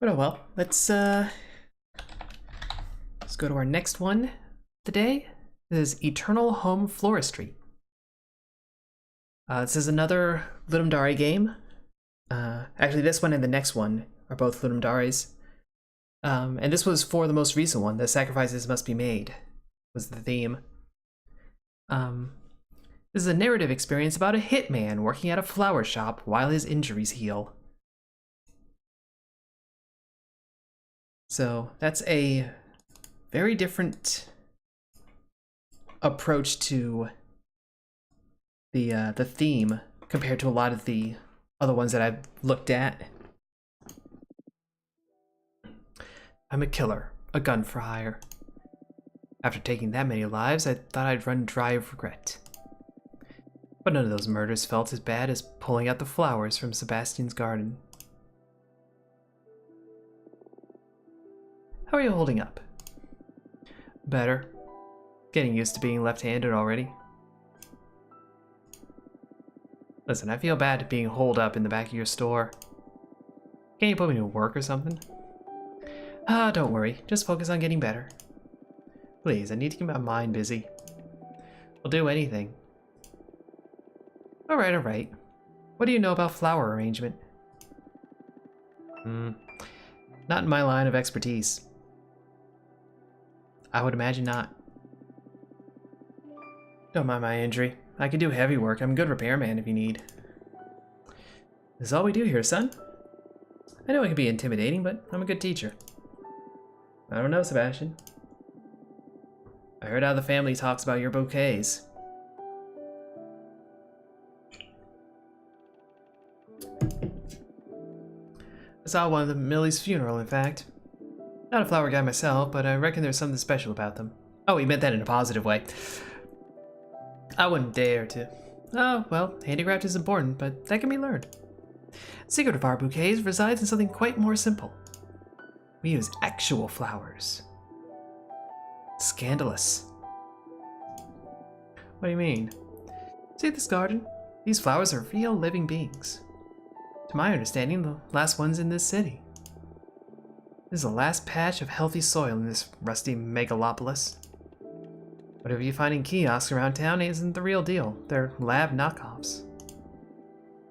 But oh well, let's go to our next one today. This is Eternal Home Floristry. This is another Ludum Dare game. Actually, this one and the next one are both Ludum Dares. And this was for the most recent one. The sacrifices must be made was the theme. This is a narrative experience about a hitman working at a flower shop while his injuries heal. So that's a very different approach to the theme compared to a lot of the other ones that I've looked at. I'm a killer, a gun for hire. After taking that many lives, I thought I'd run dry of regret. But none of those murders felt as bad as pulling out the flowers from Sebastian's garden. How are you holding up? Better. Getting used to being left-handed already. Listen, I feel bad being holed up in the back of your store. Can't you put me to work or something? Ah, don't worry. Just focus on getting better. Please, I need to keep my mind busy. I'll do anything. Alright, alright. What do you know about flower arrangement? Not in my line of expertise. I would imagine not. Don't mind my injury. I can do heavy work. I'm a good repairman if you need. This is all we do here, son. I know it can be intimidating, but I'm a good teacher. I don't know, Sebastian. I heard how the family talks about your bouquets. I saw one of them at Millie's funeral, in fact. Not a flower guy myself, but I reckon there's something special about them. Oh, he meant that in a positive way. I wouldn't dare to. Oh, well, handicraft is important, but that can be learned. The secret of our bouquets resides in something quite more simple. We use actual flowers. Scandalous. What do you mean? See this garden? These flowers are real living beings. To my understanding, the last ones in this city. This is the last patch of healthy soil in this rusty megalopolis. Whatever you find in kiosks around town isn't the real deal. They're lab knockoffs.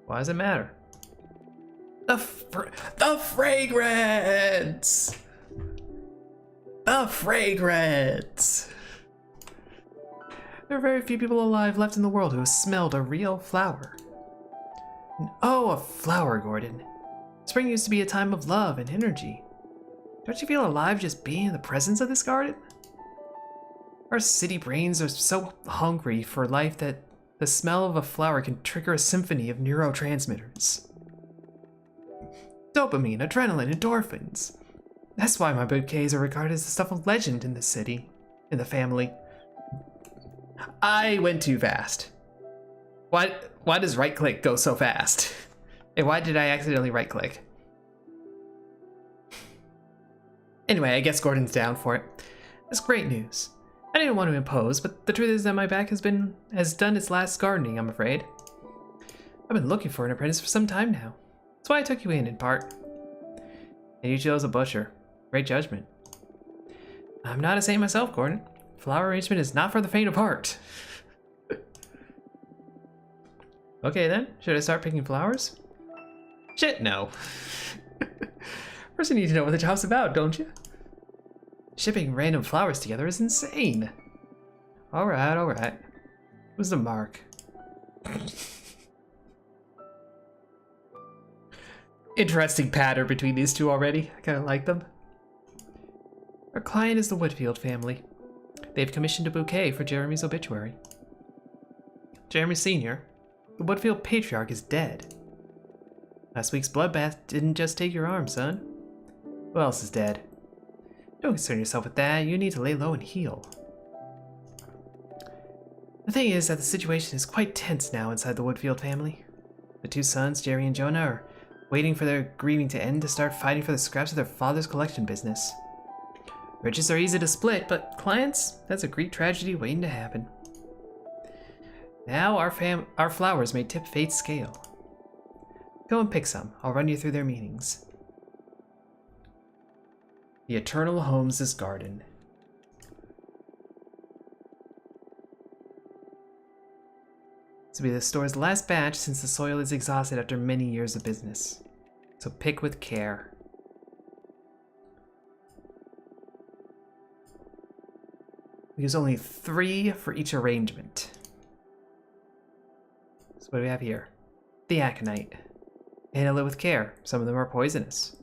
Why does it matter? The fragrance! The fragrance! There are very few people alive left in the world who have smelled a real flower. And oh, a flower, Gordon. Spring used to be a time of love and energy. Don't you feel alive just being in the presence of this garden? Our city brains are so hungry for life that the smell of a flower can trigger a symphony of neurotransmitters. Dopamine, adrenaline, endorphins. That's why my bouquets are regarded as the stuff of legend in the city, in the family. I went too fast. Why does right click go so fast? And why did I accidentally right click? Anyway, I guess Gordon's down for it. That's great news. I didn't want to impose, but the truth is that my back has done its last gardening, I'm afraid. I've been looking for an apprentice for some time now. That's why I took you in part. And you chose a butcher. Great judgment. I'm not a saint myself, Gordon. Flower arrangement is not for the faint of heart. Okay then, should I start picking flowers? Shit, no. First you need to know what the job's about, don't you? Shipping random flowers together is insane. Alright, alright. Who's the mark? Interesting pattern between these two already. I kinda like them. Our client is the Woodfield family. They've commissioned a bouquet for Jeremy's obituary. Jeremy Sr., the Woodfield patriarch, is dead. Last week's bloodbath didn't just take your arm, son. Who else is dead? Don't concern yourself with that. You need to lay low and heal. The thing is that the situation is quite tense now inside the Woodfield family. The two sons, Jerry and Jonah, are waiting for their grieving to end to start fighting for the scraps of their father's collection business. Riches are easy to split, but clients, that's a Greek tragedy waiting to happen. Now our flowers may tip fate's scale. Go and pick some. I'll run you through their meanings. The Eternal Holmes' Garden. This will be the store's last batch since the soil is exhausted after many years of business. So pick with care. We use only 3 for each arrangement. So what do we have here? The aconite. Handle it with care. Some of them are poisonous.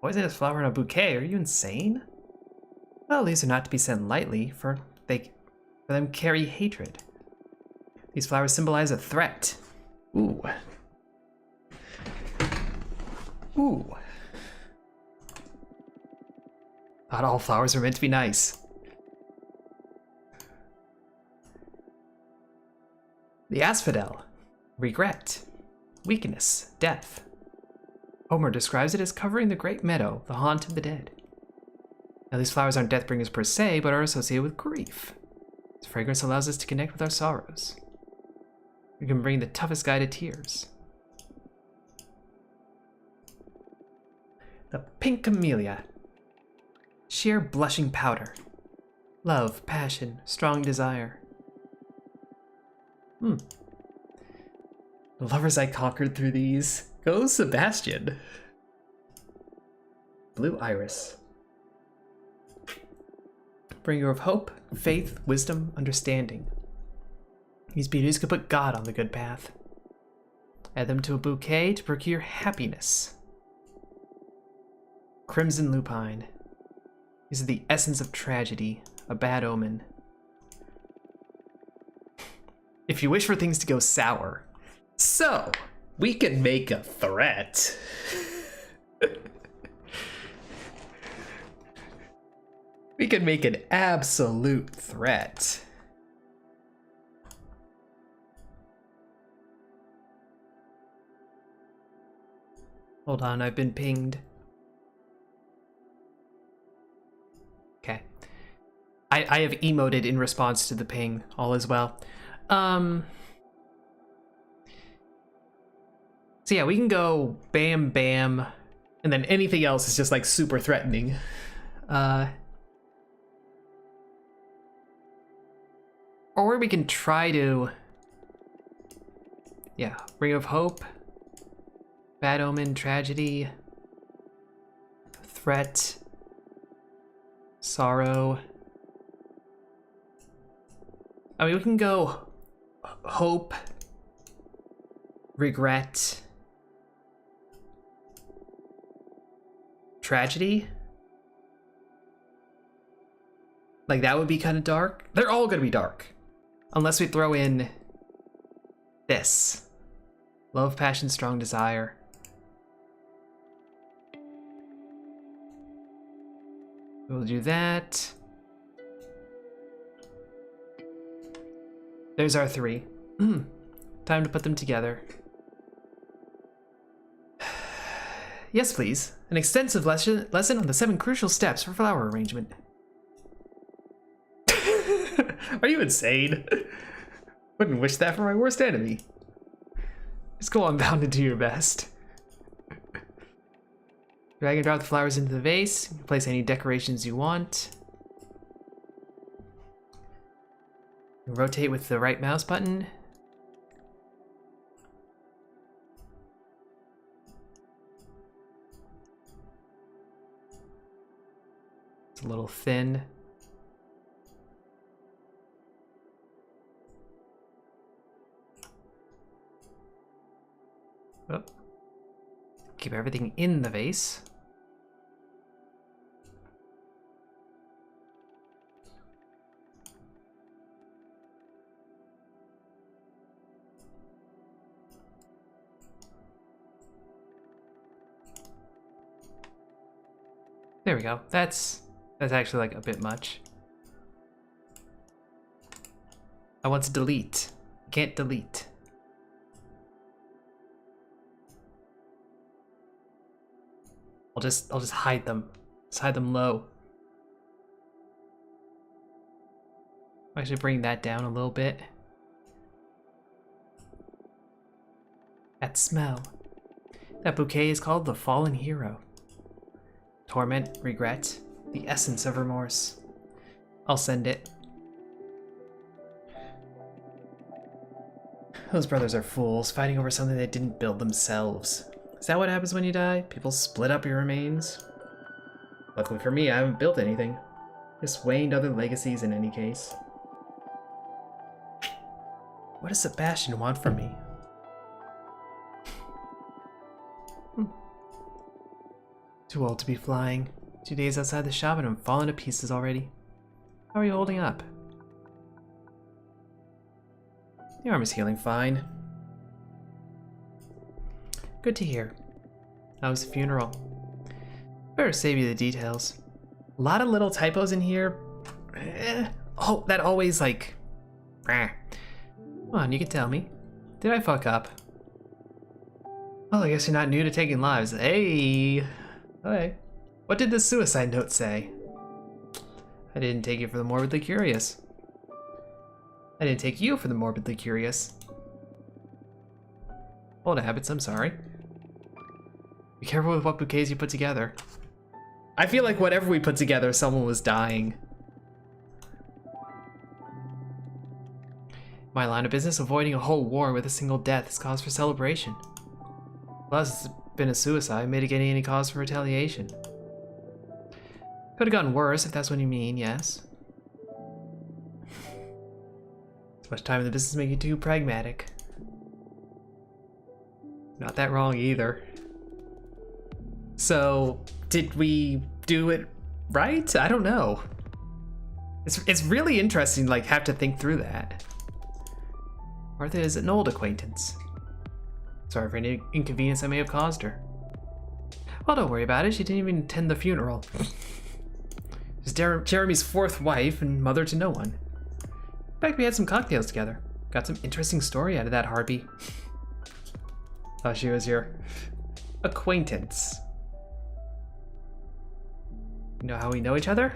Poisonous flower in a bouquet? Are you insane? Well, these are not to be sent lightly, for them carry hatred. These flowers symbolize a threat. Ooh. Ooh. Not all flowers are meant to be nice. The asphodel. Regret. Weakness. Death. Homer describes it as covering the great meadow, the haunt of the dead. Now, these flowers aren't death-bringers per se, but are associated with grief. Its fragrance allows us to connect with our sorrows. We can bring the toughest guy to tears. The pink camellia. Sheer blushing powder. Love, passion, strong desire. The lovers I conquered through these. Go Sebastian. Blue iris. Bringer of hope, faith, wisdom, understanding. These beauties could put God on the good path. Add them to a bouquet to procure happiness. Crimson lupine. These are the essence of tragedy, a bad omen. If you wish for things to go sour, so we can make a threat. We can make an absolute threat. Hold on, I've been pinged. Okay. I have emoted in response to the ping. All is well. So yeah, we can go bam, bam, and then anything else is just like super threatening. Or we can try to, yeah, Ring of Hope, Bad Omen, Tragedy, Threat, Sorrow. I mean, we can go Hope, Regret, Tragedy. Like, that would be kind of dark. They're all gonna be dark. Unless we throw in this. Love, passion, strong desire. We'll do that. There's our 3. Time to put them together. Yes, please. An extensive lesson on the 7 crucial steps for flower arrangement. Are you insane? Wouldn't wish that for my worst enemy. Just go on bound and do your best. Drag and drop the flowers into the vase. Place any decorations you want. Rotate with the right mouse button. It's a little thin. Oh. Keep everything in the vase. There we go. That's actually like a bit much. I want to delete. Can't delete. I'll just hide them. Just hide them low. Actually bring that down a little bit. That smell. That bouquet is called the Fallen Hero. Torment, regret, the essence of remorse. I'll send it. Those brothers are fools, fighting over something they didn't build themselves. Is that what happens when you die? People split up your remains? Luckily for me, I haven't built anything. Just waned other legacies in any case. What does Sebastian want from me? Too old to be flying. 2 days outside the shop and I'm falling to pieces already. How are you holding up? The arm is healing fine. Good to hear. How was the funeral? Better save you the details. A lot of little typos in here. Oh, that always like... Come on, you can tell me. Did I fuck up? Well, I guess you're not new to taking lives. Hey! Okay. What did the suicide note say? I didn't take it for the morbidly curious. I didn't take you for the morbidly curious. Old habits, I'm sorry. Be careful with what bouquets you put together. I feel like whatever we put together, someone was dying. My line of business, avoiding a whole war with a single death is cause for celebration. Plus, it's been a suicide, mitigating any cause for retaliation. Could have gotten worse, if that's what you mean, yes. Too much time in the business make you too pragmatic. Not that wrong either. So, did we do it right? I don't know. It's really interesting, like, have to think through that. Martha is an old acquaintance. Sorry for any inconvenience I may have caused her. Well, don't worry about it. She didn't even attend the funeral. She's Jeremy's fourth wife and mother to no one. In fact, we had some cocktails together. Got some interesting story out of that harpy. Oh, she was your acquaintance. You know how we know each other?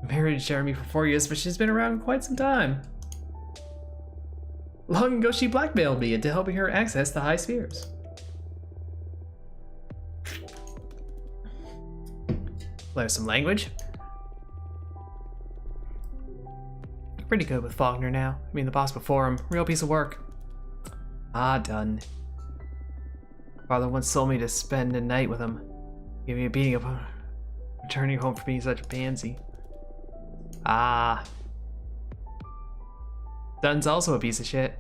I married Jeremy for 4 years, but she's been around quite some time. Long ago, she blackmailed me into helping her access the high spheres. Learn some language. Pretty good with Faulkner now. I mean, the boss before him. Real piece of work. Ah, done. Father once told me to spend a night with him. Gave me a beating upon returning home for being such a pansy. Ah. Dunn's also a piece of shit.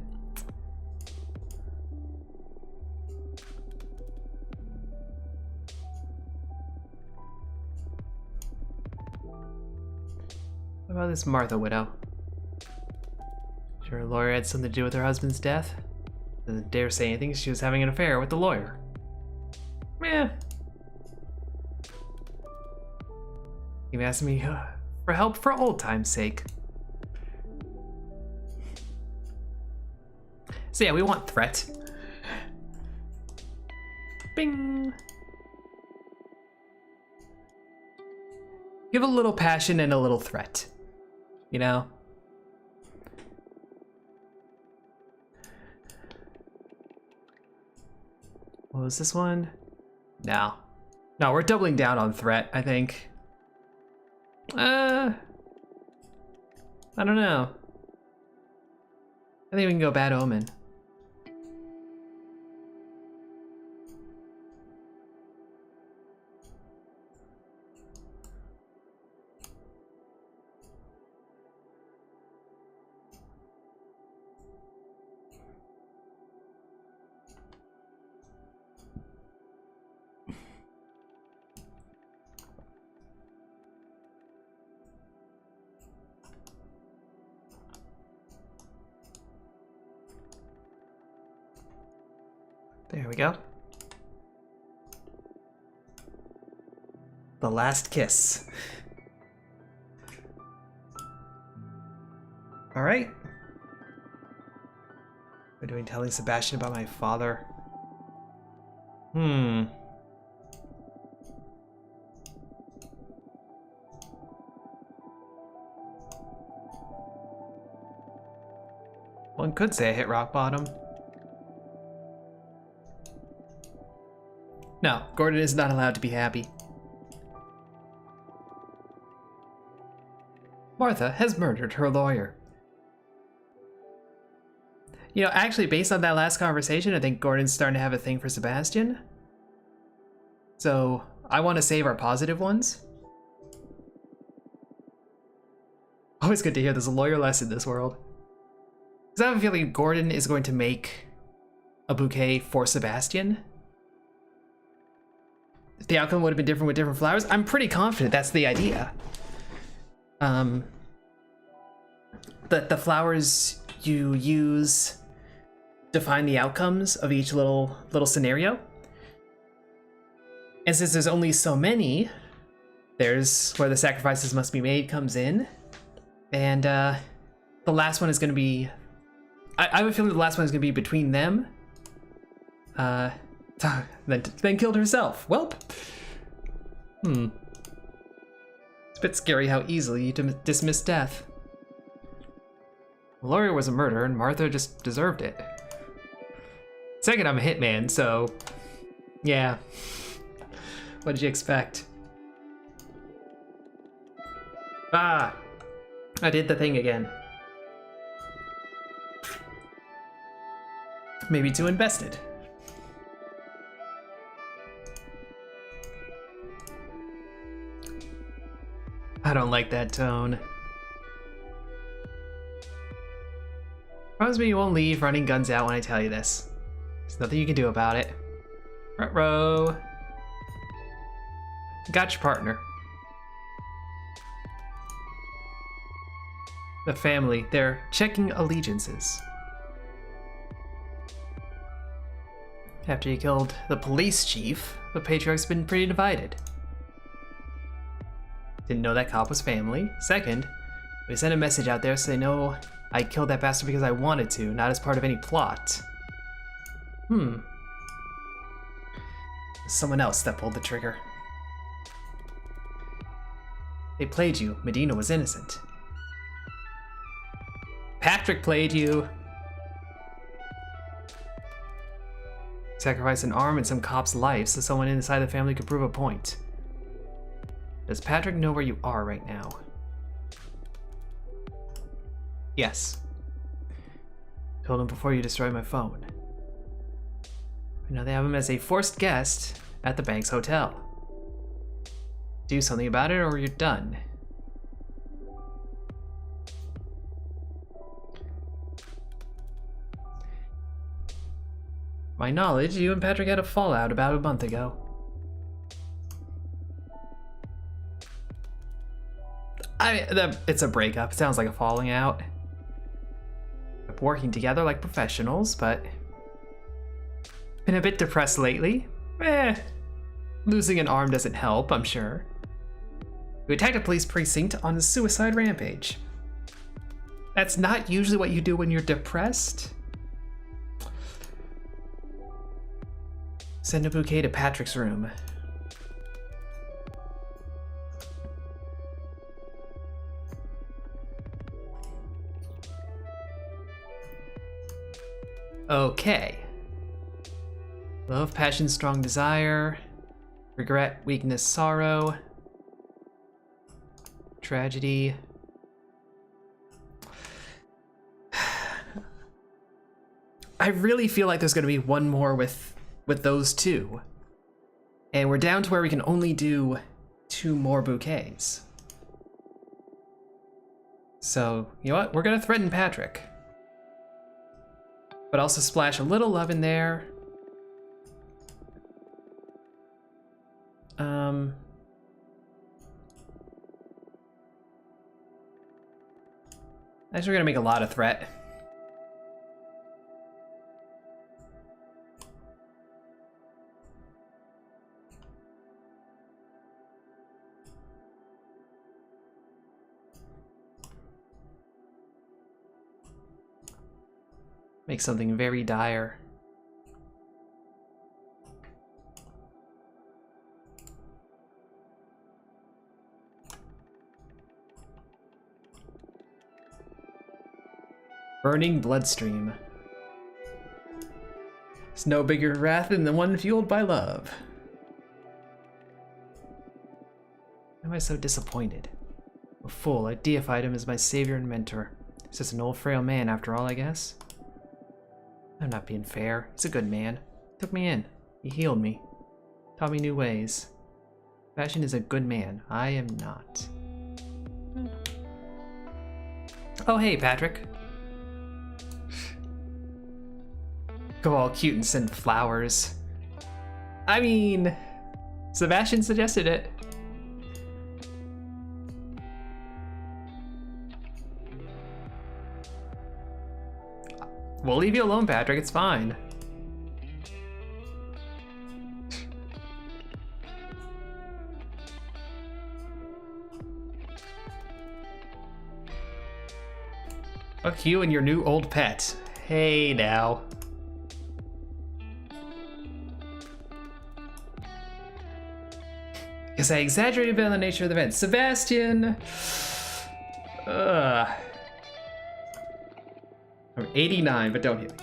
What about this Martha widow? Sure, her lawyer had something to do with her husband's death? Doesn't dare say anything, she was having an affair with the lawyer. Meh. He asked me for help for old time's sake. So yeah, we want threat. Bing! Give a little passion and a little threat. You know? What was this one? No. No, we're doubling down on threat, I think. I don't know. I think we can go bad omen. There we go. The last kiss. All right. We're doing telling Sebastian about my father. One could say I hit rock bottom. No, Gordon is not allowed to be happy. Martha has murdered her lawyer. You know, actually, based on that last conversation, I think Gordon's starting to have a thing for Sebastian. So, I want to save our positive ones. Always good to hear there's a lawyer less in this world. Because I have a feeling Gordon is going to make a bouquet for Sebastian. If the outcome would have been different with different flowers, I'm pretty confident that's the idea. That the flowers you use define the outcomes of each little scenario. And since there's only so many, there's where the sacrifices must be made comes in. And the last one is going to be... I have a feeling the last one is going to be between them. Then killed herself. Welp. It's a bit scary how easily you dismiss death. The lawyer was a murderer and Martha just deserved it. Second, I'm a hitman, so... yeah. What did you expect? Ah! I did the thing again. Maybe too invested. I don't like that tone. Promise me you won't leave running guns out when I tell you this. There's nothing you can do about it. Ruh-roh. Got your partner. The family, they're checking allegiances. After you killed the police chief, the patriarch's been pretty divided. Didn't know that cop was family. Second, we sent a message out there so they know I killed that bastard because I wanted to, not as part of any plot. Someone else that pulled the trigger. They played you. Medina was innocent. Patrick played you. Sacrifice an arm and some cop's life so someone inside the family could prove a point. Does Patrick know where you are right now? Yes. Told him before you destroyed my phone. Now they have him as a forced guest at the bank's hotel. Do something about it or you're done. My knowledge, you and Patrick had a fallout about a month ago. It's a breakup. It sounds like a falling out. Working together like professionals, but been a bit depressed lately. Losing an arm doesn't help, I'm sure. You attacked a police precinct on a suicide rampage. That's not usually what you do when you're depressed. Send a bouquet to Patrick's room. Okay. Love, passion, strong desire, regret, weakness, sorrow, tragedy. I really feel like there's going to be one more with those two. And we're down to where we can only do 2 more bouquets. So, you know what? We're going to threaten Patrick. But also splash a little love in there. Actually, we're gonna make a lot of threat. Make something very dire. Burning bloodstream. There's no bigger wrath than the one fueled by love. Why am I so disappointed? A fool, I deified him as my savior and mentor. He's just an old frail man after all, I guess. I'm not being fair. He's a good man. Took me in. He healed me. Taught me new ways. Sebastian is a good man. I am not. Oh, hey, Patrick. Go all cute and send flowers. I mean, Sebastian suggested it. We'll leave you alone, Patrick. It's fine. Fuck you and your new old pet. Hey now. Guess I exaggerated a bit on the nature of the event. Sebastian! I'm 89, but don't hit me.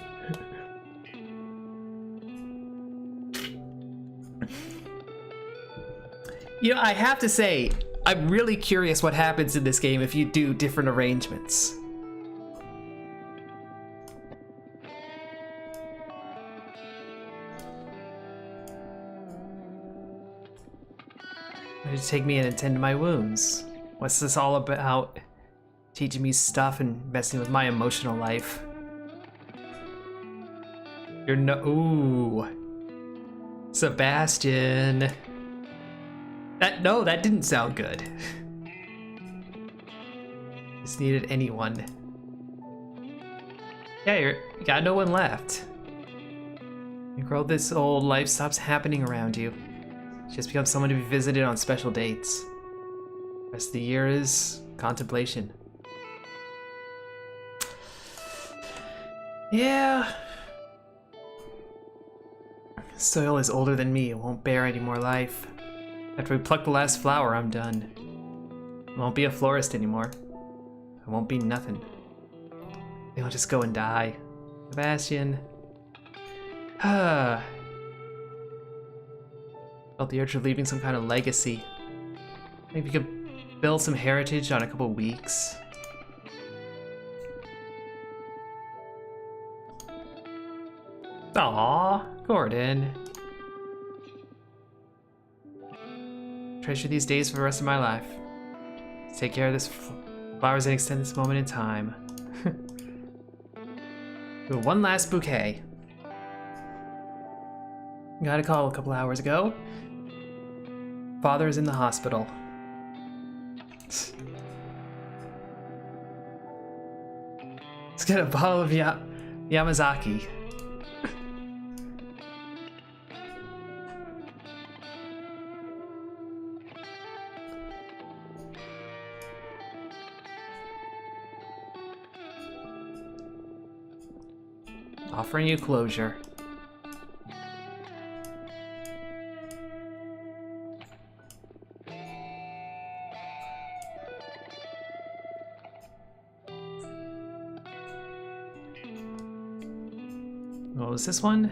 You know, I have to say, I'm really curious what happens in this game if you do different arrangements. Why did you take me in and tend to my wounds? What's this all about? Teaching me stuff and messing with my emotional life. You're no— ooh. Sebastian. That didn't sound good. Just needed anyone. Yeah, you got no one left. You grow this old, life stops happening around you. You just become someone to be visited on special dates. The rest of the year is contemplation. Yeah. Soil is older than me. It won't bear any more life. After we pluck the last flower, I'm done. I won't be a florist anymore. I won't be nothing. I'll just go and die. Sebastian. Felt the urge of leaving some kind of legacy. Maybe we could build some heritage on a couple weeks. Aww, Gordon. Treasure these days for the rest of my life. Take care of this flowers and extend this moment in time. One last bouquet. Got a call a couple hours ago. Father is in the hospital. Let's get a bottle of Yamazaki. Offering you closure. What was this one?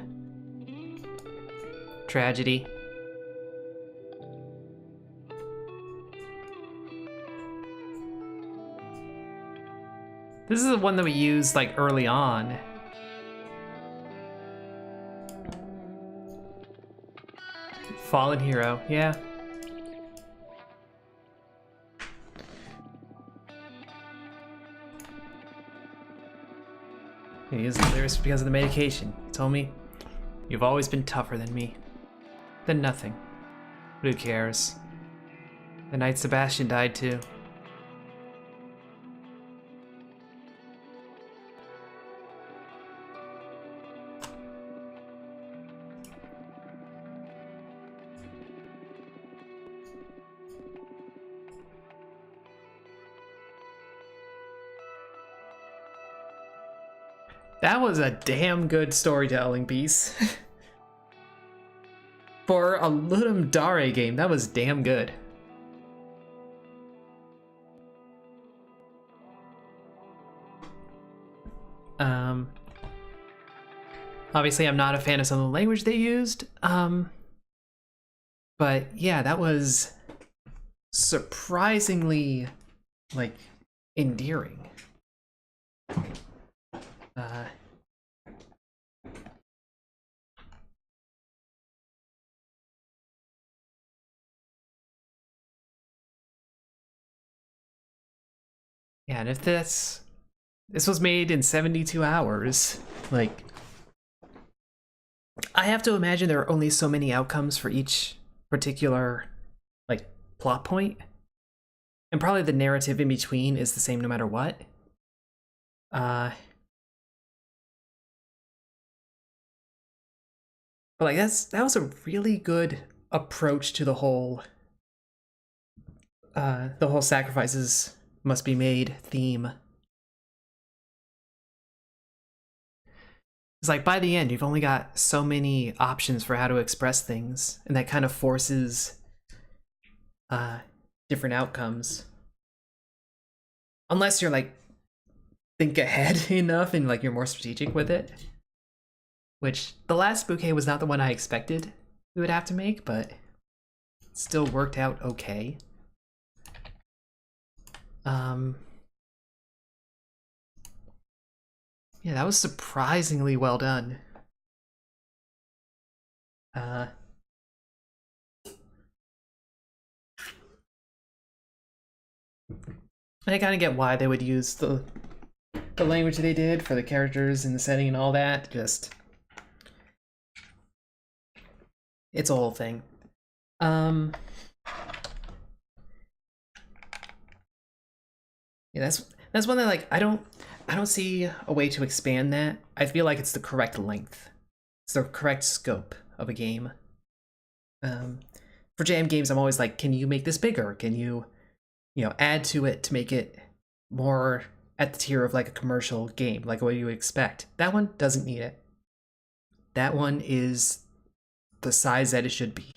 Tragedy. This is the one that we used like early on. Fallen hero, yeah. He is delirious because of the medication. He told me, you've always been tougher than me. Then nothing. But who cares? The night Sebastian died too. That was a damn good storytelling piece. For a Ludum Dare game, that was damn good. Obviously I'm not a fan of some of the language they used. But yeah, that was surprisingly like, endearing. Yeah, and if this was made in 72 hours, like, I have to imagine there are only so many outcomes for each particular, like, plot point. And probably the narrative in between is the same no matter what. But like that was a really good approach to the whole sacrifices must be made theme. It's like by the end, you've only got so many options for how to express things, and that kind of forces different outcomes. Unless you're like think ahead enough and like you're more strategic with it. Which the last bouquet was not the one I expected we would have to make, but it still worked out okay. Yeah, that was surprisingly well done. I kind of get why they would use the language they did for the characters and the setting and all that. Just it's a whole thing. Yeah, that's one that like I don't see a way to expand that. I feel like it's the correct length. It's the correct scope of a game. For jam games, I'm always like, can you make this bigger? Can you add to it to make it more at the tier of like a commercial game, like what you would expect. That one doesn't need it. That one is the size that it should be.